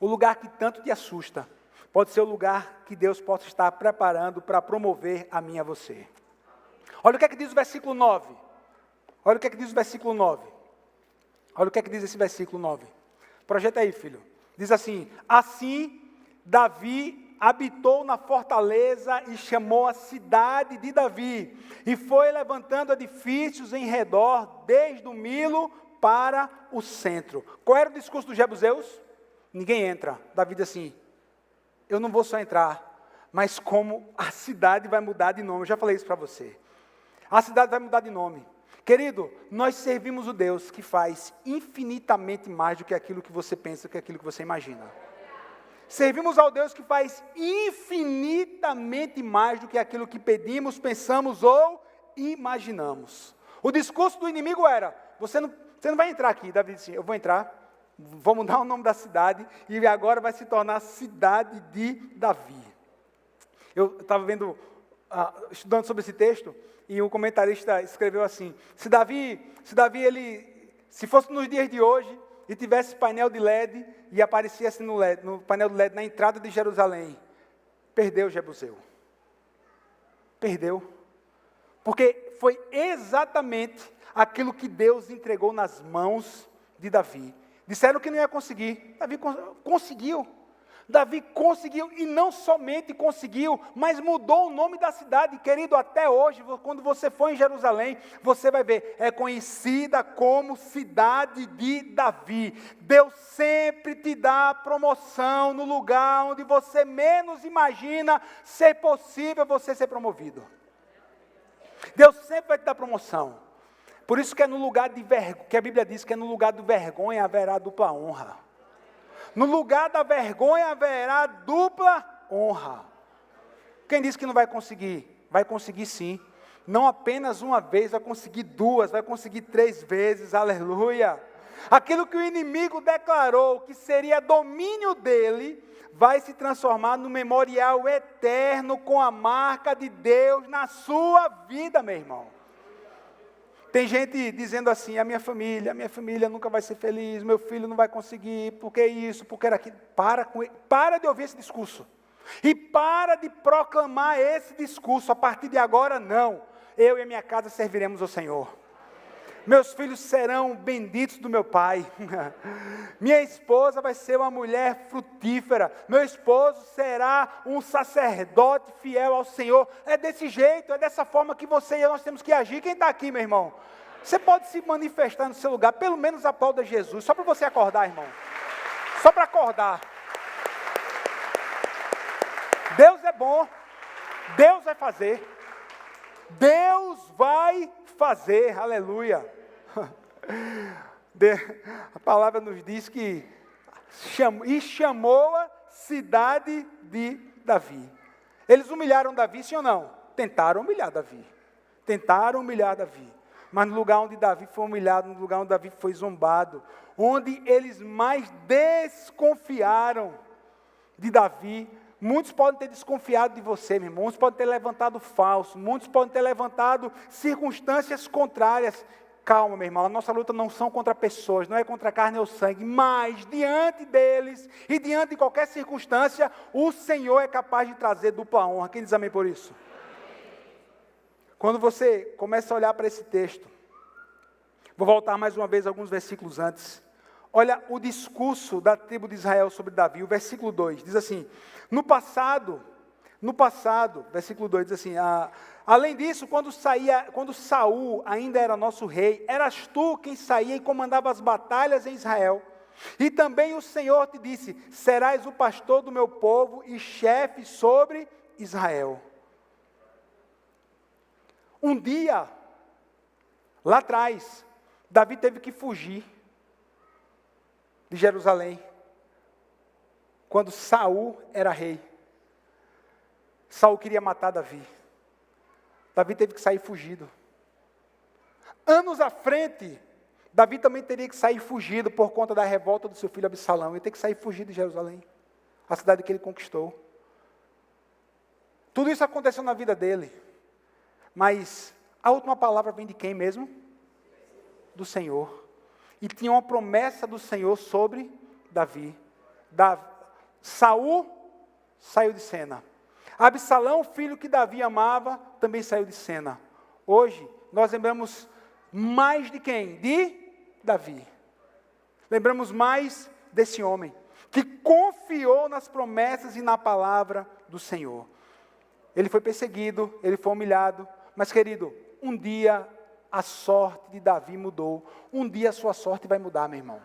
O lugar que tanto te assusta pode ser o lugar que Deus possa estar preparando para promover a mim e a você. Olha o que é que diz o versículo 9. Olha o que é que diz o versículo 9. Olha o que é que diz esse versículo 9. Projeta aí, filho. Diz assim: assim Davi habitou na fortaleza e chamou a cidade de Davi, e foi levantando edifícios em redor, desde o Milo para o centro. Qual era o discurso dos jebuseus? Ninguém entra. Davi diz assim: eu não vou só entrar, mas como a cidade vai mudar de nome. Eu já falei isso para você. A cidade vai mudar de nome. Querido, nós servimos o Deus que faz infinitamente mais do que aquilo que você pensa, do que aquilo que você imagina. Servimos ao Deus que faz infinitamente mais do que aquilo que pedimos, pensamos ou imaginamos. O discurso do inimigo era: você não vai entrar aqui. Davi disse: eu vou entrar, vou mudar o nome da cidade, e agora vai se tornar a cidade de Davi. Eu estava estudando sobre esse texto, e um comentarista escreveu assim: se Davi fosse nos dias de hoje e tivesse painel de LED e aparecesse no painel de LED na entrada de Jerusalém, perdeu Jebuseu. Perdeu. Porque foi exatamente aquilo que Deus entregou nas mãos de Davi. Disseram que não ia conseguir. Davi conseguiu. Davi conseguiu, e não somente conseguiu, mas mudou o nome da cidade. Querido, até hoje, quando você for em Jerusalém, você vai ver, é conhecida como cidade de Davi. Deus sempre te dá promoção no lugar onde você menos imagina ser possível você ser promovido. Deus sempre vai te dar promoção. Por isso que é no lugar de vergonha, que a Bíblia diz que é no lugar de vergonha haverá dupla honra. No lugar da vergonha haverá dupla honra. Quem disse que não vai conseguir? Vai conseguir sim. Não apenas uma vez, vai conseguir 2, vai conseguir 3 vezes, aleluia. Aquilo que o inimigo declarou que seria domínio dele, vai se transformar no memorial eterno com a marca de Deus na sua vida, meu irmão. Tem gente dizendo assim: a minha família nunca vai ser feliz, meu filho não vai conseguir, porque isso, porque era aquilo. Para de ouvir esse discurso. E para de proclamar esse discurso. A partir de agora, não. Eu e a minha casa serviremos ao Senhor. Meus filhos serão benditos do meu pai. Minha esposa vai ser uma mulher frutífera. Meu esposo será um sacerdote fiel ao Senhor. É desse jeito, é dessa forma que você e eu nós temos que agir. Quem está aqui, meu irmão? Você pode se manifestar no seu lugar. Pelo menos aplauda Jesus. Só para você acordar, irmão. Só para acordar. Deus é bom. Deus vai fazer. Deus vai fazer. Aleluia. A palavra nos diz que chamou-a cidade de Davi. Eles humilharam Davi, sim ou não? Tentaram humilhar Davi. Mas no lugar onde Davi foi humilhado, no lugar onde Davi foi zombado, onde eles mais desconfiaram de Davi, muitos podem ter desconfiado de você, meu irmão. Muitos podem ter levantado falso, muitos podem ter levantado circunstâncias contrárias. Calma, meu irmão, a nossa luta não são contra pessoas, não é contra carne ou sangue, mas diante deles e diante de qualquer circunstância, o Senhor é capaz de trazer dupla honra. Quem diz amém por isso? Quando você começa a olhar para esse texto, vou voltar mais uma vez alguns versículos antes. Olha o discurso da tribo de Israel sobre Davi, o versículo 2, diz assim: no passado, versículo 2 diz assim, além disso, quando Saul ainda era nosso rei, eras tu quem saía e comandava as batalhas em Israel. E também o Senhor te disse, serás o pastor do meu povo e chefe sobre Israel. Um dia, lá atrás, Davi teve que fugir de Jerusalém, quando Saul era rei. Saul queria matar Davi. Davi teve que sair fugido. Anos à frente, Davi também teria que sair fugido por conta da revolta do seu filho Absalão. Ele tem que sair fugido de Jerusalém, a cidade que ele conquistou. Tudo isso aconteceu na vida dele. Mas a última palavra vem de quem mesmo? Do Senhor. E tinha uma promessa do Senhor sobre Davi. Saul saiu de cena. Absalão, filho que Davi amava, também saiu de cena. Hoje, nós lembramos mais de quem? De Davi. Lembramos mais desse homem, que confiou nas promessas e na palavra do Senhor. Ele foi perseguido, ele foi humilhado, mas querido, um dia a sorte de Davi mudou. Um dia a sua sorte vai mudar, meu irmão.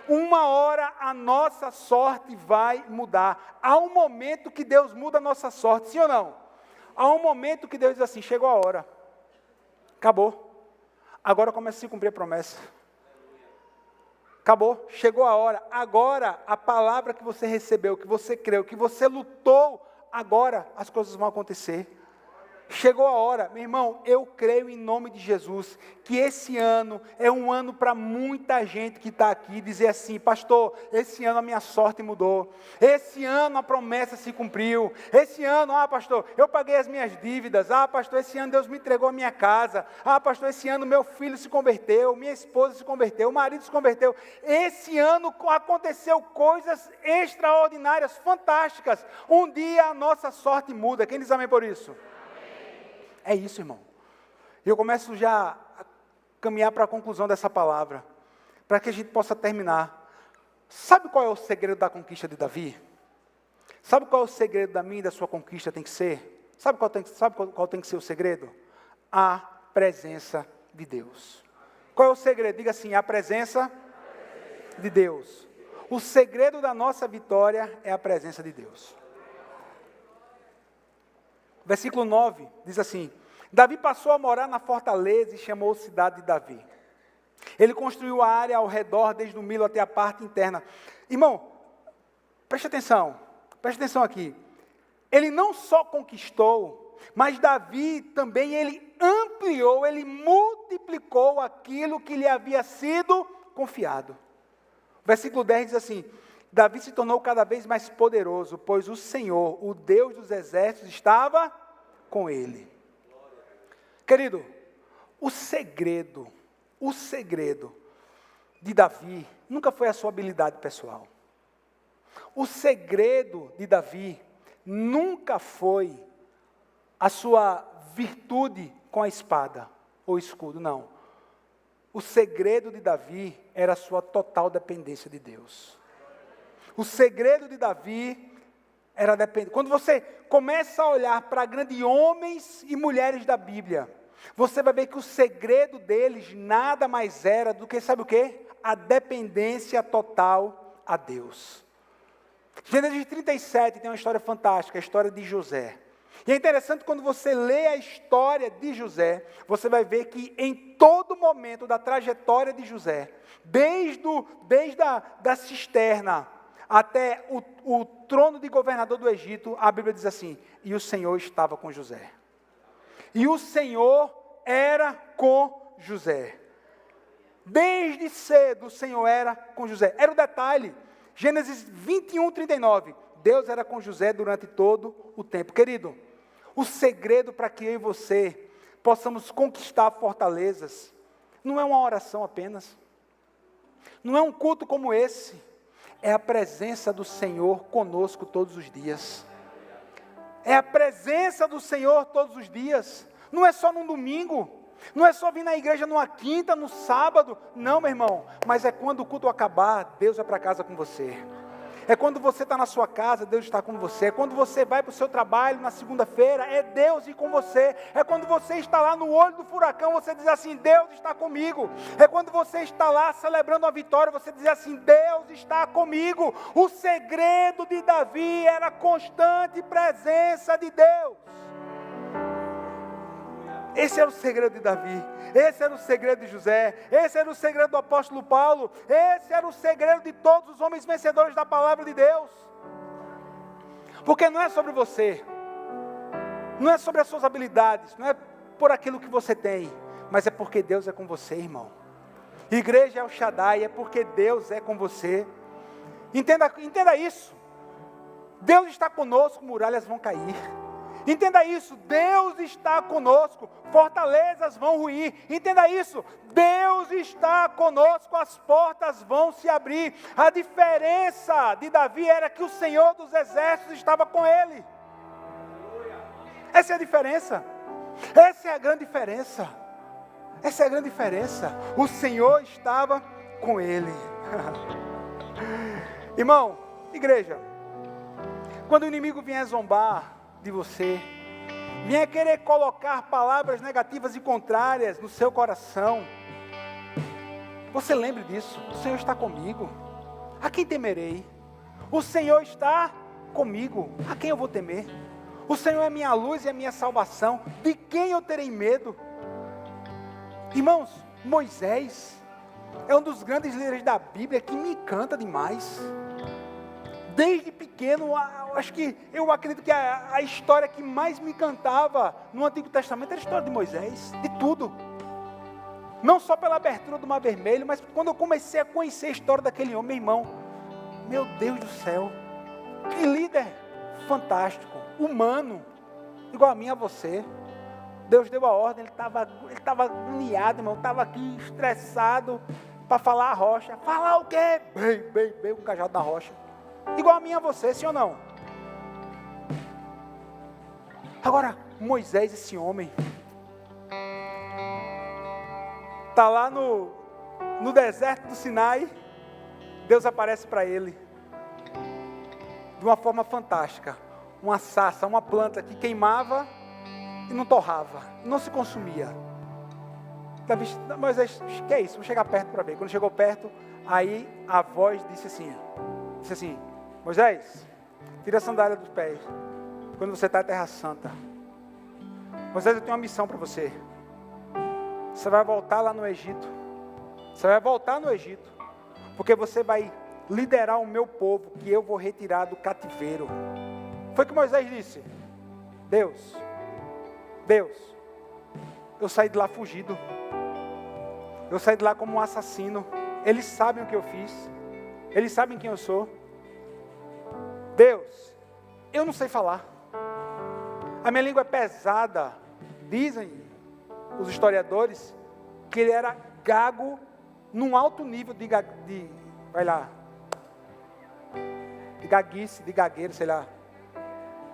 Uma hora a nossa sorte vai mudar. Há um momento que Deus muda a nossa sorte, sim ou não? Há um momento que Deus diz assim, chegou a hora. Acabou. Agora começa a se cumprir a promessa. Acabou, chegou a hora. Agora a palavra que você recebeu, que você creu, que você lutou, agora as coisas vão acontecer. Chegou a hora, meu irmão, eu creio em nome de Jesus, que esse ano é um ano para muita gente que está aqui, dizer assim, pastor, esse ano a minha sorte mudou, esse ano a promessa se cumpriu, esse ano, pastor, eu paguei as minhas dívidas, pastor, esse ano Deus me entregou a minha casa, pastor, esse ano meu filho se converteu, minha esposa se converteu, o marido se converteu, esse ano aconteceu coisas extraordinárias, fantásticas, um dia a nossa sorte muda, quem diz amém por isso? É isso, irmão. Eu começo já a caminhar para a conclusão dessa palavra, para que a gente possa terminar. Sabe qual é o segredo da conquista de Davi? Sabe qual é o segredo da minha e da sua conquista tem que ser? Sabe qual tem que ser o segredo? A presença de Deus. Qual é o segredo? Diga assim, a presença de Deus. O segredo da nossa vitória é a presença de Deus. Versículo 9, diz assim, Davi passou a morar na fortaleza e chamou cidade de Davi. Ele construiu a área ao redor, desde o Milo até a parte interna. Irmão, preste atenção aqui. Ele não só conquistou, mas Davi também, ele ampliou, ele multiplicou aquilo que lhe havia sido confiado. Versículo 10 diz assim, Davi se tornou cada vez mais poderoso, pois o Senhor, o Deus dos exércitos, estava com ele. Querido, o segredo de Davi nunca foi a sua habilidade pessoal. O segredo de Davi nunca foi a sua virtude com a espada ou escudo, não. O segredo de Davi era a sua total dependência de Deus. O segredo de Davi era dependência. Quando você começa a olhar para grandes homens e mulheres da Bíblia, você vai ver que o segredo deles nada mais era do que, sabe o quê? A dependência total a Deus. Gênesis 37 tem uma história fantástica, a história de José. E é interessante quando você lê a história de José, você vai ver que em todo momento da trajetória de José, desde a cisterna até o trono de governador do Egito, a Bíblia diz assim, e o Senhor estava com José. E o Senhor era com José. Desde cedo o Senhor era com José. Era o detalhe. Gênesis 21, 39. Deus era com José durante todo o tempo. Querido, o segredo para que eu e você possamos conquistar fortalezas não é uma oração apenas. Não é um culto como esse. É a presença do Senhor conosco todos os dias. É a presença do Senhor todos os dias. Não é só no domingo. Não é só vir na igreja numa quinta, no sábado. Não, meu irmão. Mas é quando o culto acabar, Deus vai para casa com você. É quando você está na sua casa, Deus está com você. É quando você vai para o seu trabalho na segunda-feira, é Deus ir com você. É quando você está lá no olho do furacão, você diz assim, Deus está comigo. É quando você está lá celebrando a vitória, você diz assim, Deus está comigo. O segredo de Davi era a constante presença de Deus. Esse era o segredo de Davi, esse era o segredo de José, esse era o segredo do apóstolo Paulo, esse era o segredo de todos os homens vencedores da palavra de Deus. Porque não é sobre você, não é sobre as suas habilidades, não é por aquilo que você tem, mas é porque Deus é com você, irmão. Igreja é o Shaddai, é porque Deus é com você. Entenda isso. Deus está conosco, muralhas vão cair. Entenda isso, Deus está conosco, fortalezas vão ruir. Entenda isso, Deus está conosco, as portas vão se abrir. A diferença de Davi era que o Senhor dos exércitos estava com ele. Essa é a diferença. Essa é a grande diferença. Essa é a grande diferença. O Senhor estava com ele. Irmão, igreja, quando o inimigo vier zombar de você, venha querer colocar palavras negativas e contrárias no seu coração, você lembre disso, o Senhor está comigo, a quem temerei? O Senhor está comigo, a quem eu vou temer? O Senhor é minha luz e a minha salvação, de quem eu terei medo? Irmãos, Moisés é um dos grandes líderes da Bíblia que me encanta demais. Desde pequeno, eu acredito que a história que mais me encantava no Antigo Testamento era a história de Moisés, de tudo. Não só pela abertura do Mar Vermelho, mas quando eu comecei a conhecer a história daquele homem, meu irmão, meu Deus do céu, que líder fantástico, humano, igual a mim e a você. Deus deu a ordem, ele estava agoniado, irmão, estava aqui estressado para falar a rocha. Falar o quê? Bem, o cajado da rocha. Igual a mim e a você, sim ou não? Agora, Moisés, esse homem, está lá no deserto do Sinai, Deus aparece para ele, de uma forma fantástica, uma sarça, uma planta que queimava e não torrava, não se consumia. Moisés, que é isso? Vou chegar perto para ver. Quando chegou perto, aí a voz disse assim, Moisés, tira a sandália dos pés, quando você está na Terra Santa. Moisés, eu tenho uma missão para você. Você vai voltar lá no Egito. Você vai voltar no Egito, porque você vai liderar o meu povo, que eu vou retirar do cativeiro. Foi o que Moisés disse. Deus, eu saí de lá fugido. Eu saí de lá como um assassino. Eles sabem o que eu fiz. Eles sabem quem eu sou. Deus, eu não sei falar. A minha língua é pesada. Dizem os historiadores que ele era gago num alto nível de gaguice, de gagueiro, sei lá.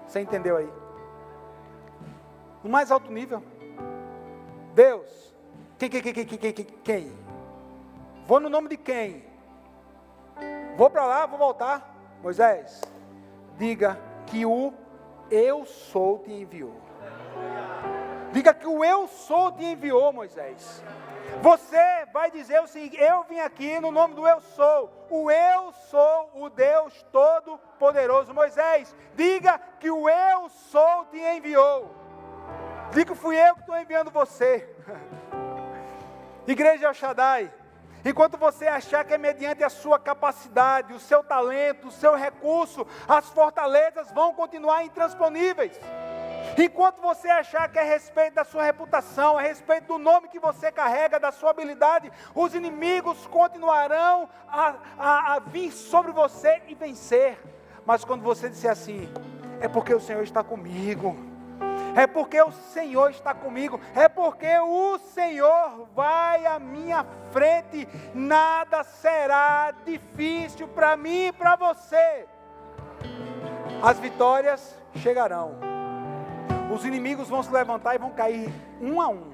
Você entendeu aí? No mais alto nível. Deus, Quem? Vou no nome de quem? Vou para lá, vou voltar. Moisés, diga que o eu sou te enviou. Diga que o eu sou te enviou, Moisés. Você vai dizer o seguinte: eu vim aqui no nome do eu sou. O eu sou o Deus Todo-Poderoso. Moisés, diga que o eu sou te enviou. Diga que fui eu que estou enviando você. Igreja El Shaddai, enquanto você achar que é mediante a sua capacidade, o seu talento, o seu recurso, as fortalezas vão continuar intransponíveis. Enquanto você achar que é a respeito da sua reputação, a respeito do nome que você carrega, da sua habilidade, os inimigos continuarão a vir sobre você e vencer. Mas quando você disser assim: é porque o Senhor está comigo, é porque o Senhor está comigo, é porque o Senhor vai à minha frente, nada será difícil para mim e para você. As vitórias chegarão. Os inimigos vão se levantar e vão cair um a um.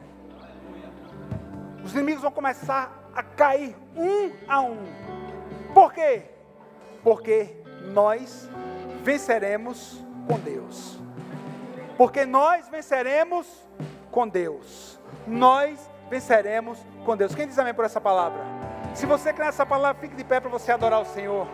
Os inimigos vão começar a cair um a um. Por quê? Porque nós venceremos com Deus. Porque nós venceremos com Deus. Nós venceremos com Deus. Quem diz amém por essa palavra? Se você crê nessa palavra, fique de pé para você adorar o Senhor.